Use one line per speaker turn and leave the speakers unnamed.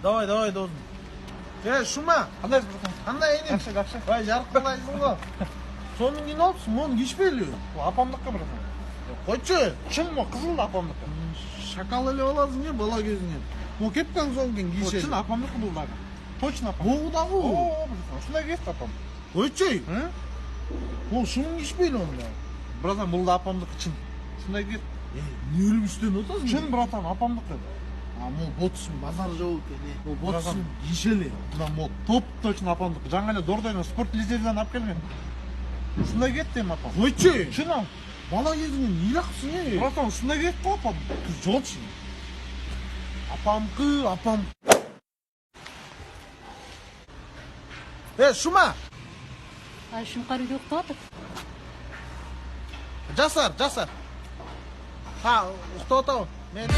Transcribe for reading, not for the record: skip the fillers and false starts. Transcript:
Давай, досым. Шума.
Кандайсыз, братан?
Кандай энем?
Жакшы.
Бай, жаркылайсың го. Сонун кийинип алыпсың, муну кийишпейли.
Апамдыкы, братан.
Койчу.
Чынмы, кызыл да апамдыкы.
Шакал эле аласың бала кезиңен. Могу кепкаң соң кен кийишели.
Чын апамдыкы бул дагы. Точно апам.
Могу дагы.
Братан, ушундай кийет апам.
Койчу. Могу шунун кийишпейли онда.
Братан, бул да апамдыкы чын. Ушундай кийет.
Эмне өлүп иштенип атасың?
Чын, братан, апамдыкы.
Могу ботсун базар жабык эне. Могу ботсун кийишели.
Мына мод топ точно апамдыкы. Жаңы эле Дордойдон спорт лицейден алып келген. Ушундай кийет дейм апам.
Койчу.
Чын ал.
Бала кезиңен ыйлаксың
Братан, ушундай кийет го апам.
Жолчу. Апам. Шума.
Шумкар үйдө уктап атат.
Жасар. Уктап атабы. Мен